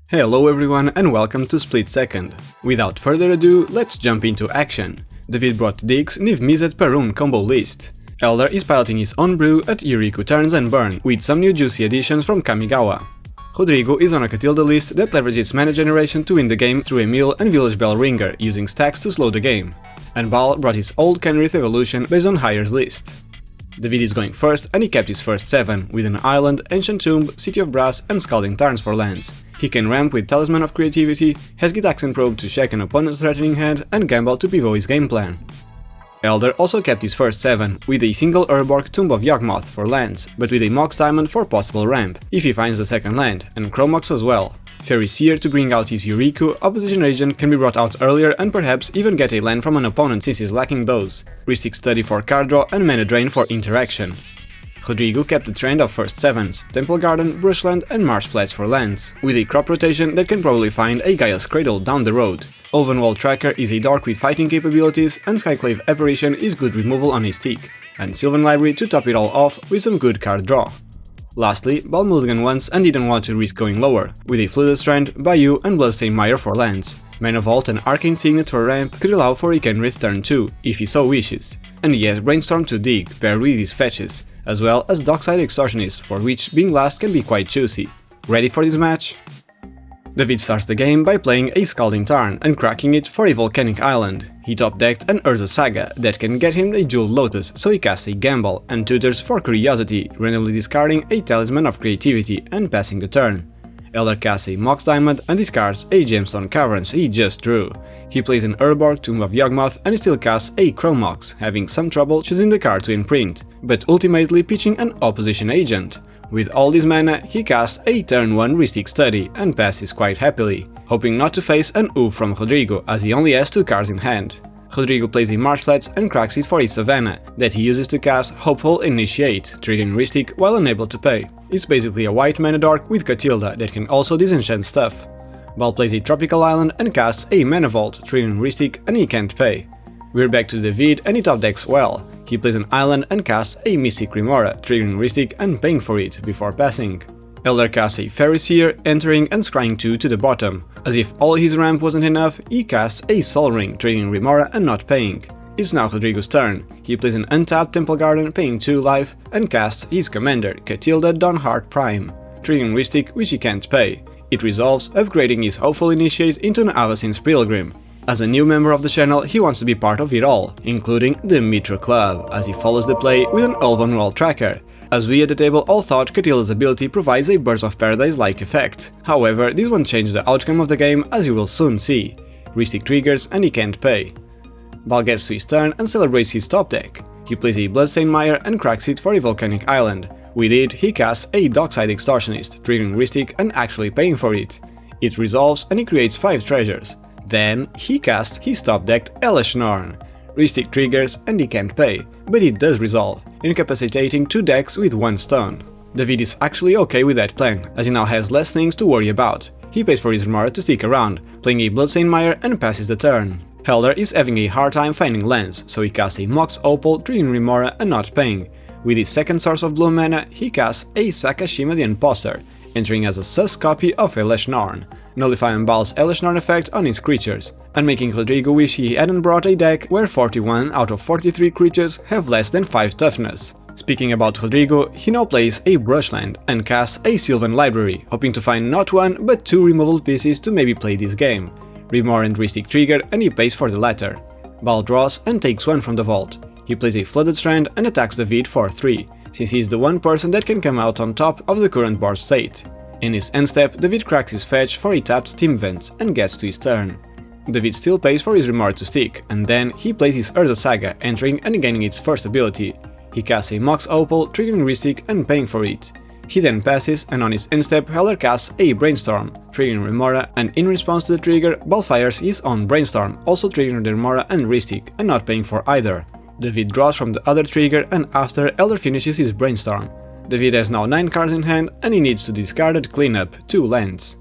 Hello everyone and welcome to SplitSecond. Without further ado, let's jump into action. David brought Deak's Niv-Mizzet Parun combo list. Hélder is piloting his own brew at Yuriko Turns Burn, with some new juicy additions from Kamigawa. Rodrigo is on a Katilda list that leverages mana generation to win the game through a mill and village bell ringer, using stacks to slow the game. And Baal brought his old Kenrith evolution based on Hire's list. David is going first and he kept his first 7, with an island, ancient tomb, city of brass and scalding tarns for lands. He can ramp with Talisman of Creativity, has Gitax and Probe to check an opponent's threatening hand and gamble to pivot his game plan. Hélder also kept his first 7, with a single Urborg Tomb of Yawgmoth for lands, but with a Mox Diamond for possible ramp, if he finds the second land, and Chromox as well. Fairy Seer to bring out his Yuriko, Opposition Agent can be brought out earlier and perhaps even get a land from an opponent since he's lacking those. Rhystic Study for card draw and Mana Drain for interaction. Rodrigo kept the trend of first 7s, Temple Garden, Brushland and Marsh Flats for lands, with a crop rotation that can probably find a Gaia's Cradle down the road. Ulvenwald Tracker is a dork with fighting capabilities and Skyclave Apparition is good removal on his stick, and Sylvan Library to top it all off with some good card draw. Lastly, Baal mulliganed once and didn't want to risk going lower, with a Flooded Strand, Bayou and Bloodstained Mire for lands. Mana Vault and Arcane Signet for ramp could allow for a Kenrith turn 2, if he so wishes, and he has Brainstorm to dig paired with his fetches, as well as Dockside Extortionist, for which being last can be quite juicy. Ready for this match? David starts the game by playing a Scalding Tarn and cracking it for a Volcanic Island. He top-decked an Urza Saga that can get him a Jeweled Lotus, so he casts a Gamble and tutors for Curiosity, randomly discarding a Talisman of Creativity and passing the turn. Hélder casts a Mox Diamond and discards a Gemstone Caverns he just drew. He plays an Urborg Tomb of Yawgmoth and still casts a Chromox, having some trouble choosing the card to imprint, but ultimately pitching an Opposition Agent. With all this mana, he casts a turn 1 Rhystic Study and passes quite happily, hoping not to face an oof from Rodrigo as he only has 2 cards in hand. Rodrigo plays a Marsh Flats and cracks it for a Savannah, that he uses to cast Hopeful Initiate, triggering Rhystic while unable to pay. It's basically a white mana dork with Katilda that can also disenchant stuff. Baal plays a Tropical Island and casts a Mana Vault, triggering Rhystic and he can't pay. We're back to David and he top decks well. He plays an island and casts a Mystic Remora, triggering Rhystic and paying for it before passing. Hélder casts a Fairy Seer, entering and scrying 2 to the bottom. As if all his ramp wasn't enough, he casts a Sol Ring, triggering Remora and not paying. It's now Rodrigo's turn. He plays an untapped Temple Garden, paying 2 life, and casts his commander, Katilda Dawnheart Prime, triggering Rhystic which he can't pay. It resolves, upgrading his Hopeful Initiate into an Avacyn's Pilgrim. As a new member of the channel, he wants to be part of it all, including the Mitra Club, as he follows the play with an Ulvenwald Tracker, as we at the table all thought Katilda's ability provides a Birds of Paradise-like effect. However, this won't change the outcome of the game, as you will soon see. Rhystic triggers and he can't pay. Baal gets to his turn and celebrates his top deck. He plays a Bloodstained Mire and cracks it for a Volcanic Island. With it, he casts a Dockside Extortionist, triggering Rhystic and actually paying for it. It resolves and he creates 5 treasures. Then, he casts his top-decked Elesh Norn. Rhystic triggers and he can't pay, but it does resolve, incapacitating 2 decks with 1 stone. David is actually okay with that plan, as he now has less things to worry about. He pays for his Remora to stick around, playing a Bloodstained Mire and passes the turn. Hélder is having a hard time finding lands, so he casts a Mox Opal, triggering Remora and not paying. With his second source of blue mana, he casts a Sakashima the Imposter, entering as a sus copy of Elesh Norn, nullifying Baal's Elesh Norn effect on his creatures, and making Rodrigo wish he hadn't brought a deck where 41 out of 43 creatures have less than 5 toughness. Speaking about Rodrigo, he now plays a Brushland and casts a Sylvan Library, hoping to find not 1 but 2 removal pieces to maybe play this game. Remora and Rhystic trigger and he pays for the latter. Baal draws and takes 1 from the vault. He plays a Flooded Strand and attacks David for 3, since he's the one person that can come out on top of the current board state. In his end step, David cracks his fetch for a tapped Steam Vents and gets to his turn. David still pays for his Remora to stick, and then he plays his Urza Saga, entering and gaining its first ability. He casts a Mox Opal, triggering Rhystic and paying for it. He then passes, and on his end step, Hélder casts a Brainstorm, triggering Remora, and in response to the trigger, Baal fires his own Brainstorm, also triggering the Remora and Rhystic, and not paying for either. David draws from the other trigger, and after, Hélder finishes his Brainstorm. David has now 9 cards in hand and he needs to discard and clean up 2 lands.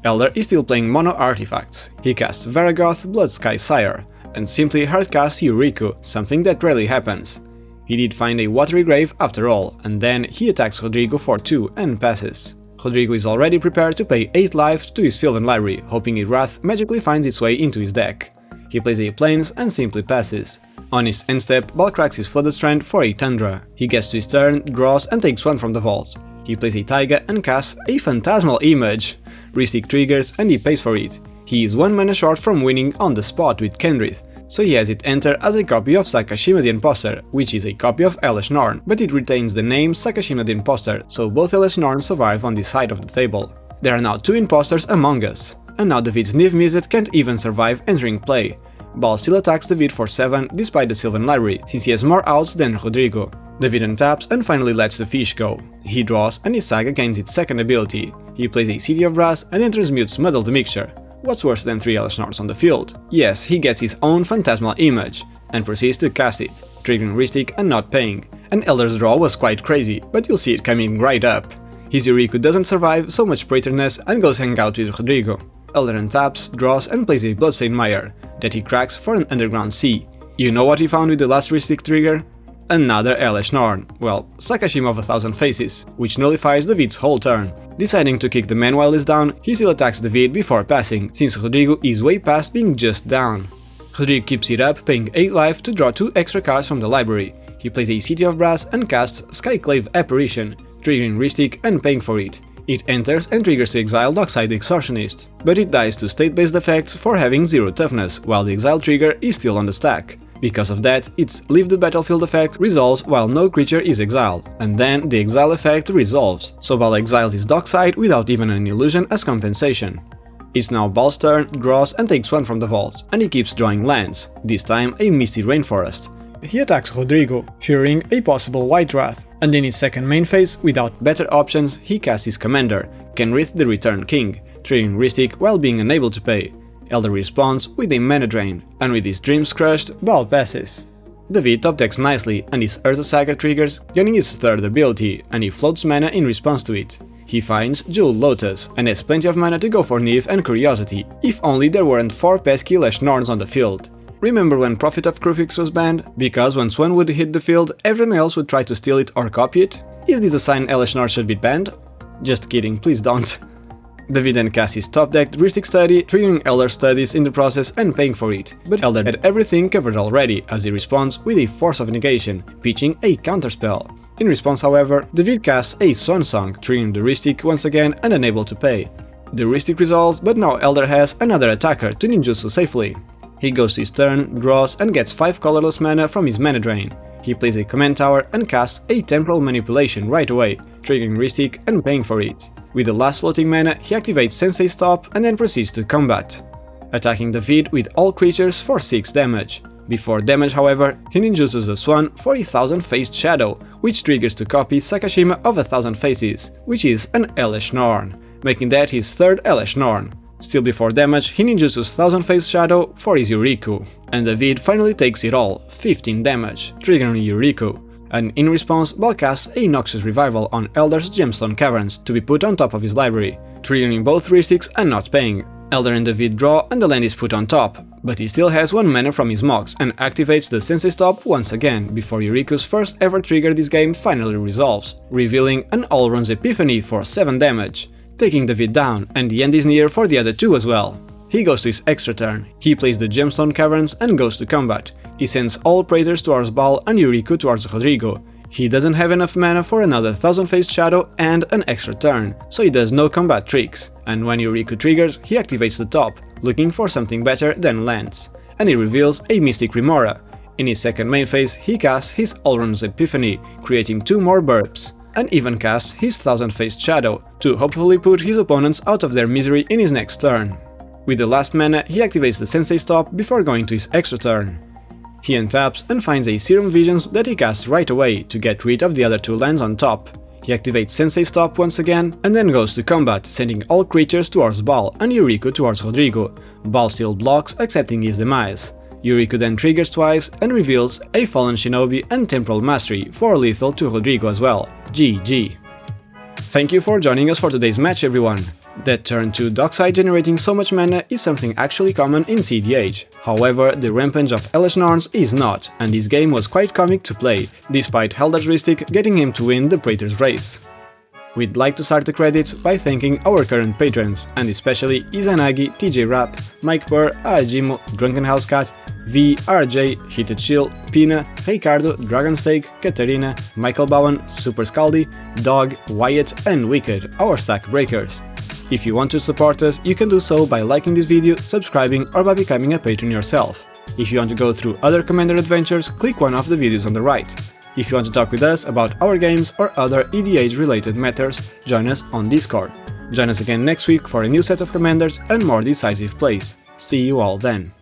Hélder is still playing mono artifacts. He casts Varagoth, Bloodsky Sire, and simply hardcasts Yuriko, something that rarely happens. He did find a Watery Grave after all, and then he attacks Rodrigo for 2 and passes. Rodrigo is already prepared to pay 8 life to his Sylvan library, hoping his Wrath magically finds its way into his deck. He plays a Plains and simply passes. On his end step, Baal cracks his Flooded Strand for a Tundra. He gets to his turn, draws and takes one from the vault. He plays a Taiga and casts a Phantasmal Image. Rhystic triggers and he pays for it. He is 1 mana short from winning on the spot with Kenrith, so he has it enter as a copy of Sakashima the Imposter, which is a copy of Elesh Norn, but it retains the name Sakashima the Imposter, so both Elesh Norn survive on this side of the table. There are now 2 imposters among us, and now David's Niv-Mizzet can't even survive entering play. Baal still attacks David for 7 despite the Sylvan library, since he has more outs than Rodrigo. David untaps and finally lets the fish go. He draws and his saga gains its second ability. He plays a City of Brass and then transmutes Muddle the Mixture. What's worse than 3 Elesh Norns on the field? Yes, he gets his own Phantasmal Image, and proceeds to cast it, triggering Rhystic and not paying. An Elder's draw was quite crazy, but you'll see it coming right up. His Yuriko doesn't survive so much Praetors and goes hang out with Rodrigo. Hélder untaps, draws and plays a Bloodstained Mire, that he cracks for an Underground Sea. You know what he found with the last Rhystic trigger? Another Elesh Norn, well, Sakashima of 1,000 Faces, which nullifies David's whole turn. Deciding to kick the man while he's down, he still attacks David before passing, since Rodrigo is way past being just down. Rodrigo keeps it up, paying 8 life to draw 2 extra cards from the library. He plays a City of Brass and casts Skyclave Apparition, triggering Rhystic and paying for it. It enters and triggers to exile Dockside Extortionist, but it dies to state-based effects for having 0 toughness, while the exile trigger is still on the stack. Because of that, its Leave the Battlefield effect resolves while no creature is exiled, and then the exile effect resolves, so Baal exiles his Dockside without even an illusion as compensation. It's now Baal's turn, draws and takes 1 from the vault, and he keeps drawing lands, this time a Misty Rainforest. He attacks Rodrigo, fearing a possible White Wrath, and in his second main phase, without better options, he casts his commander, Kenrith the Returned King, triggering Rhystic while being unable to pay. Hélder responds with a mana drain, and with his dreams crushed, Baal passes. David top decks nicely, and his Urza Saga triggers, gaining his third ability, and he floats mana in response to it. He finds Jeweled Lotus, and has plenty of mana to go for Niv and Curiosity, if only there weren't 4 pesky Elesh Norns on the field. Remember when Prophet of Krufix was banned? Because once one would hit the field, everyone else would try to steal it or copy it? Is this a sign Elesh Norn should be banned? Just kidding, please don't. David then casts his top-decked Rhystic Study, triggering Hélder's studies in the process and paying for it, but Hélder had everything covered already, as he responds with a Force of Negation, pitching a counterspell. In response, however, David casts a Swan Song, triggering the Rhystic once again and unable to pay. The Rhystic resolves, but now Hélder has another attacker to ninjutsu safely. He goes to his turn, draws and gets 5 colorless mana from his mana drain. He plays a Command Tower and casts a Temporal Manipulation right away, triggering Rhystic and paying for it. With the last floating mana, he activates Sensei Stop and then proceeds to combat, attacking David with all creatures for 6 damage. Before damage, however, he ninjutsus the Swan for a 1000-faced Shadow, which triggers to copy Sakashima of 1,000 Faces, which is an Elesh Norn, making that his third Elesh Norn. Still before damage, he ninjutsus 1000-faced Shadow for his Yuriko, and David finally takes it all, 15 damage, triggering Yuriko. And in response, Baal casts a Noxious Revival on Hélder's Gemstone Caverns to be put on top of his library, triggering both Rhystics and not paying. Hélder and David draw and the land is put on top, but he still has 1 mana from his Mox and activates the Sensei Stop once again, before Yuriko's first ever trigger this game finally resolves, revealing an Allrun's Epiphany for 7 damage, taking David down, and the end is near for the other 2 as well. He goes to his extra turn, he plays the Gemstone Caverns and goes to combat. He sends all Praetors towards Baal and Yuriko towards Rodrigo. He doesn't have enough mana for another 1000-faced Shadow and an extra turn, so he does no combat tricks, and when Yuriko triggers, he activates the top, looking for something better than lands, and he reveals a Mystic Remora. In his second main phase, he casts his Allrun's Epiphany, creating 2 more burps, and even casts his 1000-faced Shadow, to hopefully put his opponents out of their misery in his next turn. With the last mana, he activates the Sensei Stop before going to his extra turn. He untaps and finds a Serum Visions that he casts right away to get rid of the other 2 lands on top. He activates Sensei Stop once again and then goes to combat, sending all creatures towards Baal and Yuriko towards Rodrigo. Baal still blocks, accepting his demise. Yuriko then triggers twice and reveals a Fallen Shinobi and Temporal Mastery for lethal to Rodrigo as well. GG. Thank you for joining us for today's match, everyone. That turn 2 Dockside generating so much mana is something actually common in cEDH. However, the rampage of Elesh Norns is not, and this game was quite comic to play, despite Hélder's Rhystic getting him to win the Praetors race. We'd like to start the credits by thanking our current patrons, and especially Izanagi, TJ Rap, Mike Purr, Ajimo, Drunken House Cat, V, RJ, Heated Chill, Pina, Ricardo, Dragonsteak, Katarina, Michael Bowen, Super Scaldi, Dog, Wyatt and Wicked, our stack breakers. If you want to support us, you can do so by liking this video, subscribing or by becoming a patron yourself. If you want to go through other Commander adventures, click one of the videos on the right. If you want to talk with us about our games or other EDH related matters, join us on Discord. Join us again next week for a new set of commanders and more decisive plays. See you all then.